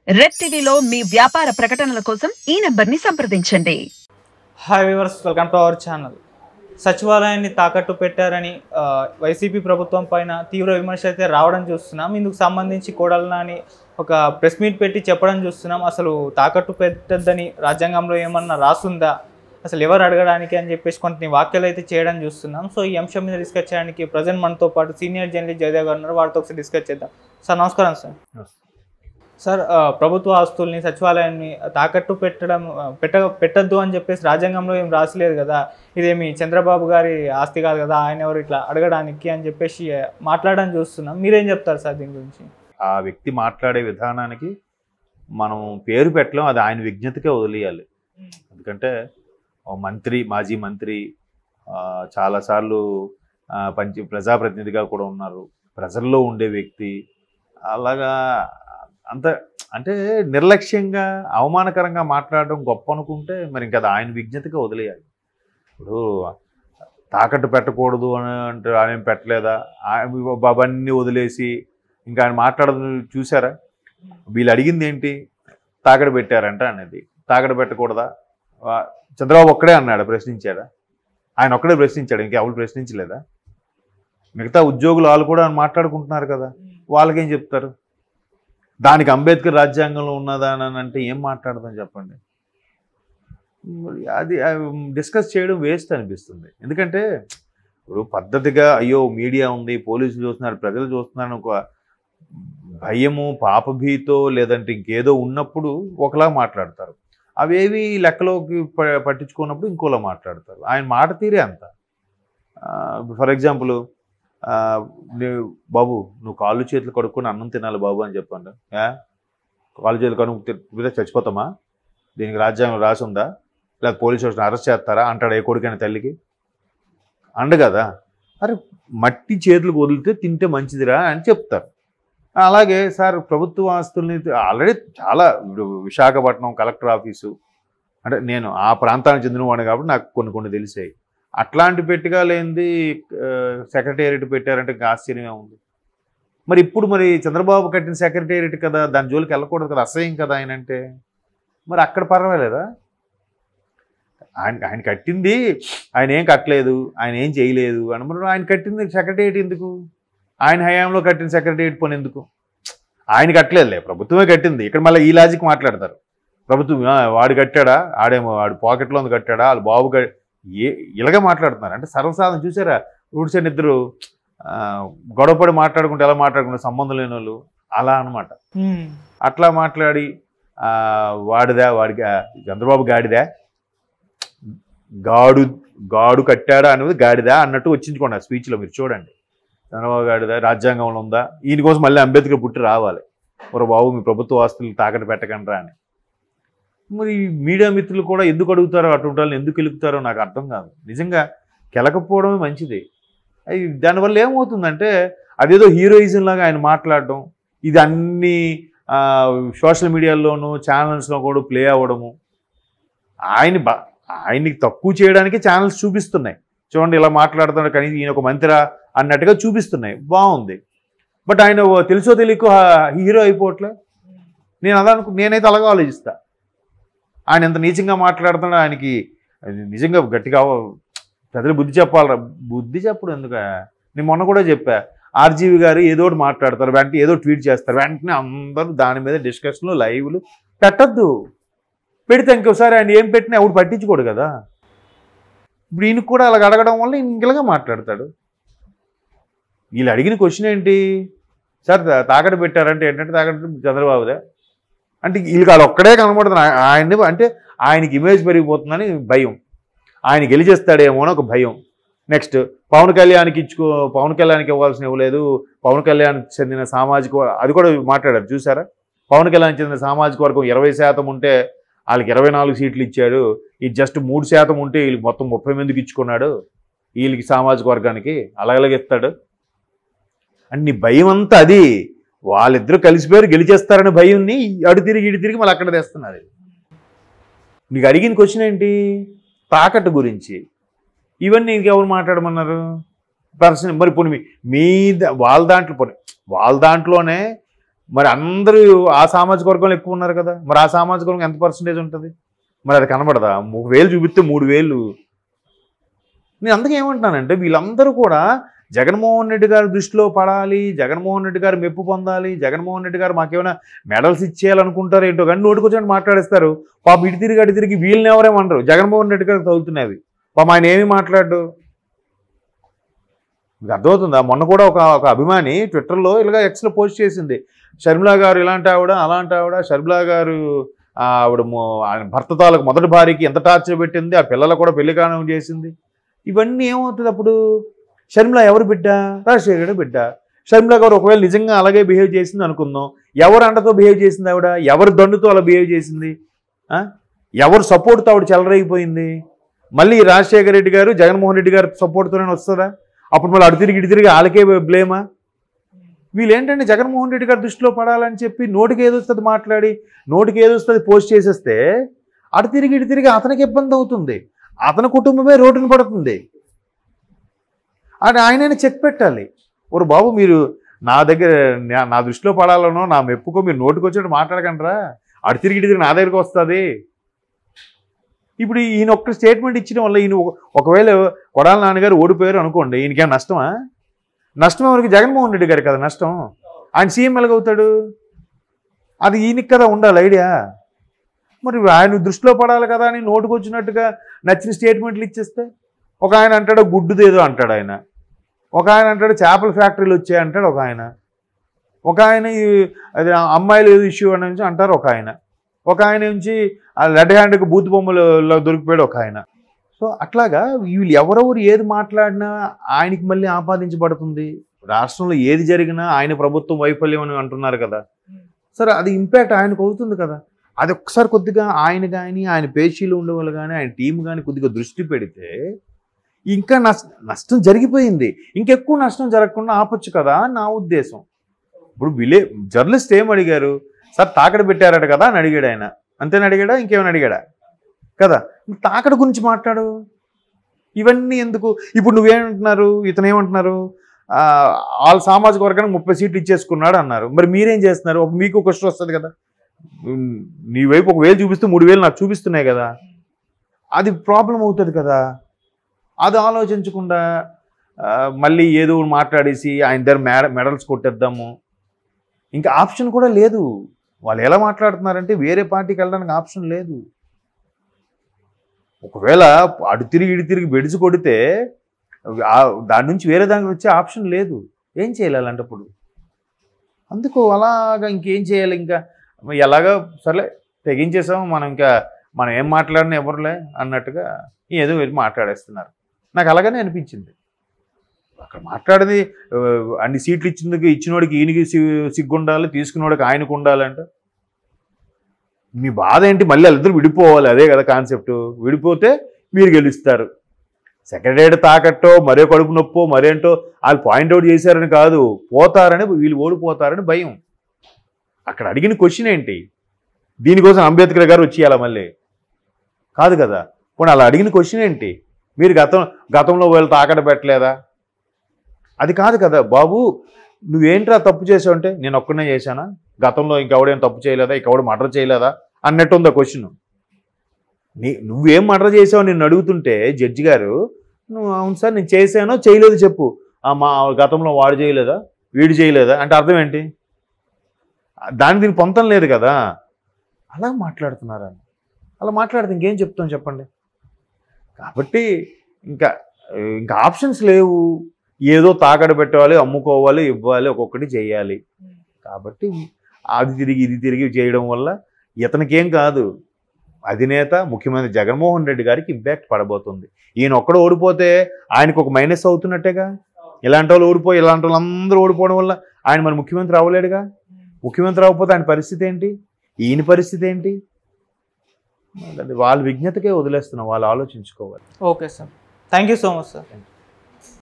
Red టీవీలో మీ వ్యాపార ప్రకటనల కోసం ఈ నంబర్ని సంప్రదించండి. Hi viewers, welcome to our channel. సచివాలయాన్ని తాకట్టు పెట్టారని వైసీపీ ప్రభుత్వం పైన తీవ్ర విమర్శ అయితే రావడం చూస్తున్నాం. ఇందుకు సంబంధించి కోడల నాని ఒక ప్రెస్ మీట్ పెట్టి చెప్పడం చూస్తున్నాం. అసలు తాకట్టు పెట్టద్దని రాజ్యాంగంలో ఏమన్నా రాసుందా, అసలు ఎవరు అడగడానికి అని చెప్పేసి కొన్ని వ్యాఖ్యలు అయితే చేయడం చూస్తున్నాం. సో ఈ అంశం మీద డిస్కస్ చేయడానికి ప్రజెంట్ మనతో పాటు సీనియర్ జర్నలిస్ట్ జయదేవ్ గారు ఉన్నారు. వారితో ఒకసారి డిస్కస్ చేద్దాం. సార్ నమస్కారం. సార్ ప్రభుత్వ ఆస్తుల్ని సచివాలయాన్ని తాకట్టు పెట్టద్దు అని చెప్పేసి రాజ్యాంగంలో ఏం రాసలేదు కదా, ఇదేమి చంద్రబాబు గారి ఆస్తి కాదు కదా, ఆయన ఎవరు ఇట్లా అడగడానికి అని చెప్పేసి మాట్లాడడం చూస్తున్నాం. మీరేం చెప్తారు సార్ దీని గురించి? ఆ వ్యక్తి మాట్లాడే విధానానికి మనం పేరు పెట్టలేం, అది ఆయన విజ్ఞతకే వదిలేయాలి. ఎందుకంటే మంత్రి, మాజీ మంత్రి, చాలాసార్లు ప్రజాప్రతినిధిగా కూడా ఉన్నారు, ప్రజల్లో ఉండే వ్యక్తి. అలాగా అంత అంటే నిర్లక్ష్యంగా అవమానకరంగా మాట్లాడడం గొప్ప అనుకుంటే మరి ఇంకా అది ఆయన విజ్ఞతగా వదిలేయాలి. ఇప్పుడు తాకట్టు పెట్టకూడదు అని అంటే ఆయన పెట్టలేదా, అవన్నీ వదిలేసి ఇంకా ఆయన మాట్లాడదు చూసారా? వీళ్ళు అడిగింది ఏంటి? తాకట్టు పెట్టారంట అనేది. తాకట్టు పెట్టకూడదా? చంద్రబాబు ఒక్కడే అన్నాడు, ప్రశ్నించాడా? ఆయన ఒక్కడే ప్రశ్నించాడు, ఇంకెవరు ప్రశ్నించలేదా? మిగతా ఉద్యోగులు వాళ్ళు కూడా మాట్లాడుకుంటున్నారు కదా, వాళ్ళకేం చెప్తారు? దానికి అంబేద్కర్ రాజ్యాంగంలో ఉన్నదా అని అంటే ఏం మాట్లాడదాం చెప్పండి? అది డిస్కస్ చేయడం వేస్ట్ అనిపిస్తుంది. ఎందుకంటే ఇప్పుడు పద్ధతిగా అయ్యో మీడియా ఉంది, పోలీసులు చూస్తున్నారు, ప్రజలు చూస్తున్నారు, ఒక భయము, పాపభీతో లేదంటే ఇంకేదో ఉన్నప్పుడు ఒకలా మాట్లాడతారు. అవేవి లెక్కలోకి పట్టించుకున్నప్పుడు ఇంకోలా మాట్లాడతారు. ఆయన మాట తీరే అంత. ఫర్ ఎగ్జాంపుల్, బాబు నువ్వు కాళ్ళు చేతులు కడుక్కొని అన్నం తినాలి బాబు అని చెప్పండి. కాళ్ళు చేతులు కడుక్కు చచ్చిపోతామా? దీనికి రాజ్యాంగం రాసి ఉందా? లేదా పోలీసు స్టేషన్ అరెస్ట్ చేస్తారా అంటాడు ఏ కొడుకైనా తల్లికి? అండ కదా. అరే మట్టి చేతులకు వదిలితే తింటే మంచిదిరా అని చెప్తారు. అలాగే సార్ ప్రభుత్వ ఆస్తుల్ని ఆల్రెడీ చాలా, విశాఖపట్నం కలెక్టర్ ఆఫీసు అంటే నేను ఆ ప్రాంతానికి చెందినవాడిని కాబట్టి నాకు కొన్ని తెలిసాయి. అట్లాంటి పెట్టిగా లేనిది సెక్రటేరియట్ పెట్టారంటే ఆశ్చర్యమే ఉంది. మరి ఇప్పుడు మరి చంద్రబాబు కట్టిన సెక్రటేరియట్ కదా, దాని జోలికి వెళ్ళకూడదు కదా, అసహ్యం కదా ఆయన అంటే. మరి అక్కడ పర్వాలేదా? ఆయన కట్టింది, ఆయన ఏం కట్టలేదు, ఆయన ఏం చేయలేదు అని. మరి ఆయన కట్టింది సెక్రటేరియట్ ఎందుకు? ఆయన హయాంలో కట్టిన సెక్రటేరియట్ పని ఎందుకు? ఆయన కట్టలేదులే, ప్రభుత్వమే కట్టింది. ఇక్కడ మళ్ళీ ఈ లాజిక్ మాట్లాడతారు. ప్రభుత్వం వాడు కట్టాడా, ఆడేమో వాడు పాకెట్లో ఉంది కట్టాడా, వాళ్ళు బాబు ఇలాగే మాట్లాడుతున్నారు. అంటే సర్వసాధారణ చూసారా, రూట్స్ అని ఇద్దరు గొడవపడి మాట్లాడుకుంటే ఎలా మాట్లాడుకుంటే సంబంధం లేని వాళ్ళు అలా అనమాట. అట్లా మాట్లాడి వాడికి చంద్రబాబు గాడిదా, గాడు కట్టాడా అనేది గాడిదా అన్నట్టు వచ్చించుకోండి ఆ స్పీచ్లో. మీరు చూడండి, చంద్రబాబు గాడిదా రాజ్యాంగంలో ఉందా? ఈయన కోసం మళ్ళీ అంబేద్కర్ పుట్టి రావాలి, మరి బాబు మీ ప్రభుత్వ ఆస్తులు తాకట్టు పెట్టకండ్రా అని. మరి మీడియా మిత్రులు కూడా ఎందుకు అడుగుతారో, అటువంటి వాళ్ళని ఎందుకు కెలుకుతారో నాకు అర్థం కాదు. నిజంగా కెలకపోవడమే మంచిది. దానివల్ల ఏమవుతుందంటే అదేదో హీరోయిజం లాగా ఆయన మాట్లాడడం, ఇది అన్ని సోషల్ మీడియాలోనూ ఛానల్స్లో కూడా ప్లే అవ్వడము, ఆయన్ని తక్కువ చేయడానికి ఛానల్స్ చూపిస్తున్నాయి. చూడండి ఇలా మాట్లాడుతున్నాడు, కనీసం ఈయన ఒక మంత్రి అన్నట్టుగా చూపిస్తున్నాయి, బాగుంది. బట్ ఆయన తెలుసో తెలియకో హీరో అయిపోవట్లే. నేనైతే అలాగే ఆలోచిస్తా. ఆయన ఎంత నీచంగా మాట్లాడుతున్నాడో, ఆయనకి నిజంగా గట్టిగా ప్రజలు బుద్ధి చెప్పాలరా. బుద్ధి చెప్పడం ఎందుకు? నేను మొన్న కూడా చెప్పా, ఆర్జీవి గారు ఏదో ఒకటి మాట్లాడతారు, వెంటనే ఏదో ట్వీట్ చేస్తారు, వెంటనే అందరూ దాని మీద డిస్కషన్లు, లైవ్లు పెట్టద్దు. పెడితే ఇంకోసారి ఆయన ఏం పెట్టినా ఎవడు పట్టించుకోడు కదా. ఇప్పుడు ఈయనకు కూడా అలాగ అడగడం వల్ల ఇంకలాగా మాట్లాడతాడు. వీళ్ళు అడిగిన క్వశ్చన్ ఏంటి? సార్ తాకట్టు పెట్టారంటే ఏంటంటే తాకట్టు చంద్రబాబుదే అంటే వీళ్ళకి వాళ్ళు ఒక్కడే కనబడుతుంది. ఆయన్ని అంటే ఆయనకి ఇమేజ్ పెరిగిపోతుందని భయం, ఆయన గెలిచేస్తాడేమో అని ఒక భయం. నెక్స్ట్ పవన్ కళ్యాణ్కి ఇవ్వాల్సిన ఇవ్వలేదు, పవన్ కళ్యాణ్కి చెందిన సామాజిక, అది కూడా మాట్లాడారు చూసారా? పవన్ కళ్యాణ్కి చెందిన సామాజిక వర్గం 20% ఉంటే వాళ్ళకి 24 సీట్లు ఇచ్చాడు, ఇది జస్ట్ 3% ఉంటే వీళ్ళకి మొత్తం 30 మందికి ఇచ్చుకున్నాడు, వీళ్ళకి సామాజిక వర్గానికి అలాగలాగే ఇస్తాడు అన్ని. భయం అంతా అది. వాళ్ళిద్దరూ కలిసిపోయారు, గెలిచేస్తారనే భయంని అడు తిరిగి ఇటు తిరిగి మళ్ళీ అక్కడ తెస్తున్నారు. నీకు అడిగిన క్వశ్చన్ ఏంటి? తాకట్టు గురించి. ఇవన్నీ ఇంకెవరు మాట్లాడమన్నారు? పర్సన్ మరి పోనీ వాళ్ళ దాంట్లోనే మరి అందరూ ఆ సామాజిక వర్గంలో ఎక్కువ ఉన్నారు కదా, మరి ఆ సామాజిక వర్గం ఎంత పర్సంటేజ్ ఉంటుంది? మరి అది కనబడదా? 1,000 చూపిస్తే 3,000. నేను అందుకే ఏమంటున్నానంటే వీళ్ళందరూ కూడా జగన్మోహన్ రెడ్డి గారి దృష్టిలో పడాలి, జగన్మోహన్ రెడ్డి గారు మెప్పు పొందాలి, జగన్మోహన్ రెడ్డి గారు మాకేమైనా మెడల్స్ ఇచ్చేయాలనుకుంటారు ఏంటో కానీ నోటికొచ్చి మాట్లాడేస్తారు. పాప ఇటు తిరిగి వీళ్ళని ఎవరేమనరు, జగన్మోహన్ రెడ్డి గారికి తగులుతున్నవి. పాప ఆయన ఏమీ మాట్లాడు. మీకు అర్థమవుతుందా? మొన్న కూడా ఒక అభిమాని ట్విట్టర్లో ఇలాగ ఎక్స్లో పోస్ట్ చేసింది, షర్మిలా గారు ఇలాంటి ఆవిడ అలాంటి ఆవిడ, షర్మిలా గారు ఆవిడ భర్త తాలకు మొదటి భార్యకి ఎంత టార్చర్ పెట్టింది, ఆ పిల్లలకు కూడా పెళ్లి కారణం చేసింది. ఇవన్నీ ఏమవుతుంది అప్పుడు? షర్మిల ఎవరు బిడ్డ? రాజశేఖర్ బిడ్డ. షర్మిల గారు ఒకవేళ నిజంగా అలాగే బిహేవ్ చేసింది అనుకుందాం, ఎవరు అండతో బిహేవ్ చేసింది ఆవిడ? ఎవరి దండుతో అలా బిహేవ్ చేసింది? ఎవరు సపోర్ట్తో ఆవిడ చెలరైపోయింది? మళ్ళీ రాజశేఖర రెడ్డి గారు జగన్మోహన్ రెడ్డి గారి సపోర్ట్తోనే వస్తుందా? అప్పుడు మళ్ళీ అటు తిరిగి వాళ్ళకే బ్లేమా? వీళ్ళు ఏంటంటే జగన్మోహన్ రెడ్డి గారి దృష్టిలో పడాలని చెప్పి నోటికి ఏదొస్తుంది మాట్లాడి, నోటికి ఏదొస్తుంది పోస్ట్ చేసేస్తే అటు తిరిగి అతనికి ఇబ్బంది అవుతుంది, అతని కుటుంబమే రోడ్డున పడుతుంది. ఆయనైనా చెక్ పెట్టాలి. ఓరు బాబు, మీరు నా దృష్టిలో పడాలనో నా మెప్పుకో మీరు నోటికి వచ్చేట్టు మాట్లాడకండిరా, అటు తిరిగి నా దగ్గరికి వస్తుంది. ఇప్పుడు ఈయన ఒక్క స్టేట్మెంట్ ఇచ్చడం వల్ల ఈయన ఒకవేళ కొడాల నాన్నగారు ఓడిపోయారు అనుకోండి, ఈయనకేం నష్టమా? నష్టం ఎవరికి? జగన్మోహన్ రెడ్డి గారు కదా నష్టం. ఆయన సీఎం ఎలాగవుతాడు? అది ఈయనకి కదా ఉండాలి ఐడియా. మరి ఆయన దృష్టిలో పడాలి కదా అని నోటుకు వచ్చినట్టుగా నచ్చిన స్టేట్మెంట్లు ఇచ్చేస్తే, ఒక ఆయన అంటాడు గుడ్డుదేదో అంటాడు ఆయన, ఒక ఆయన అంటాడు చేపల ఫ్యాక్టరీలు వచ్చాయి అంటాడు ఒక ఆయన, ఒక ఆయన అది అమ్మాయిలు ఏదో ఇష్యూ అని అంటారు ఒక ఆయన, ఒక ఆయన నుంచి రెడ్ హ్యాండ్కి బూత్ బొమ్మలో దొరికిపోయాడు ఒక ఆయన. సో అట్లాగా వీళ్ళు ఎవరెవరు ఏది మాట్లాడినా ఆయనకి మళ్ళీ ఆపాదించబడుతుంది. రాష్ట్రంలో ఏది జరిగినా ఆయన ప్రభుత్వం వైఫల్యం అని అంటున్నారు కదా, సరే అది ఇంపాక్ట్ ఆయనకు అవుతుంది కదా. అది ఒక్కసారి కొద్దిగా ఆయన కానీ ఆయన పేషీలు ఉండేవాళ్ళు కానీ ఆయన టీం కానీ కొద్దిగా దృష్టి పెడితే ఇంకా నష్టం జరిగిపోయింది, ఇంకెక్కువ నష్టం జరగకుండా ఆపొచ్చు కదా అని నా ఉద్దేశం. ఇప్పుడు జర్నలిస్ట్ ఏం అడిగారు? సార్ తాకడ పెట్టారట కదా అని అడిగాడు ఆయన, అంతేనా అడిగాడా? ఇంకేమైనా అడిగాడా? కదా, తాకడ గురించి మాట్లాడు. ఇవన్నీ ఎందుకు? ఇప్పుడు నువ్వేమంటున్నారు, ఇతను ఏమంటున్నారు, వాళ్ళ సామాజిక వర్గానికి 30 సీట్లు ఇచ్చేసుకున్నాడు అన్నారు. మరి మీరేం చేస్తున్నారు? మీకు క్వశ్చన్ వస్తుంది కదా, నీ వైపు 1,000 చూపిస్తూ 3,000 నాకు చూపిస్తున్నాయి కదా, అది ప్రాబ్లం అవుతుంది కదా. అది ఆలోచించకుండా మళ్ళీ ఏదో మాట్లాడేసి ఆయన దగ్గర మెడల్స్ కొట్టేద్దాము, ఇంకా ఆప్షన్ కూడా లేదు. వాళ్ళు ఎలా మాట్లాడుతున్నారంటే వేరే పార్టీకి వెళ్ళడానికి ఆప్షన్ లేదు. ఒకవేళ అటు తిరిగి బెడిసి కొడితే దాని నుంచి వేరే దానికి వచ్చే ఆప్షన్ లేదు. ఏం చేయాలి అలాంటప్పుడు? అందుకు అలాగా ఇంకేం చేయాలి? ఇంకా ఎలాగా సర్లే తెగించేసాం మనం, ఇంకా మనం ఏం మాట్లాడినా ఎవరులే అన్నట్టుగా ఏదో వెళ్ళి మాట్లాడేస్తున్నారు. నాకు అలాగనే అనిపించింది. అక్కడ మాట్లాడేది అన్ని సీట్లు ఇచ్చినోడికి ఈయనకి సిగ్గుండాలి, తీసుకున్నోడికి ఆయనకు ఉండాలంటే మీ బాధ ఏంటి? మళ్ళీ వాళ్ళిద్దరు విడిపోవాలి, అదే కదా కాన్సెప్ట్. విడిపోతే మీరు గెలుస్తారు. సెక్రటరీ తాకట్టో మరో కడుపు నొప్పో మరేంటో వాళ్ళు పాయింట్అవుట్ చేశారని కాదు, పోతారని, వీళ్ళు ఓడిపోతారని భయం. అక్కడ అడిగిన క్వశ్చన్ ఏంటి? దీనికోసం అంబేద్కర్ గారు వచ్చేయాలా మళ్ళీ? కాదు కదా. పోనీ అలా అడిగిన క్వశ్చన్ ఏంటి? మీరు గతంలో వాళ్ళు తాకట పెట్టలేదా? అది కాదు కదా బాబు. నువ్వేంట్రా తప్పు చేసావు అంటే, నేను ఒక్కనే చేశానా? గతంలో ఇంకెవడేం తప్పు చేయలేదా? ఇంకెవడు మర్డర్ చేయలేదా అన్నట్టు ఉందా క్వశ్చన్. నువ్వేం మర్డర్ చేసావు నిన్ను అడుగుతుంటే జడ్జి గారు, నువ్వు అవును సార్ నేను చేశానో చేయలేదు చెప్పు. మా గతంలో వాడు చేయలేదా, వీడు చేయలేదా అంటే అర్థం ఏంటి? దీనికి పొంతం లేదు కదా. అలా మాట్లాడుతున్నారా? అలా మాట్లాడితే ఇంకేం చెప్తాం చెప్పండి. కాబట్టి ఇంకా ఆప్షన్స్ లేవు. ఏదో తాకడ పెట్టాలి, అమ్ముకోవాలి, ఇవ్వాలి, ఒక్కొక్కటి చేయాలి. కాబట్టి అది తిరిగి ఇది తిరిగి చేయడం వల్ల ఇతనికేం కాదు, అధినేత ముఖ్యమంత్రి జగన్మోహన్ రెడ్డి గారికి ఇంపాక్ట్ పడబోతుంది. ఈయన ఒక్కడ ఓడిపోతే ఆయనకు ఒక మైనస్ అవుతున్నట్టేగా. ఇలాంటి వాళ్ళు ఓడిపోయి ఇలాంటి వాళ్ళందరూ ఓడిపోవడం వల్ల ఆయన మరి ముఖ్యమంత్రి అవ్వలేడుగా. ముఖ్యమంత్రి అవ్వకపోతే ఆయన పరిస్థితి ఏంటి, ఈయన పరిస్థితి ఏంటి? వాళ్ళ విజ్ఞతకే వదిలేస్తున్నాం, వాళ్ళు ఆలోచించుకోవాలి. Okay sir, thank you so much sir.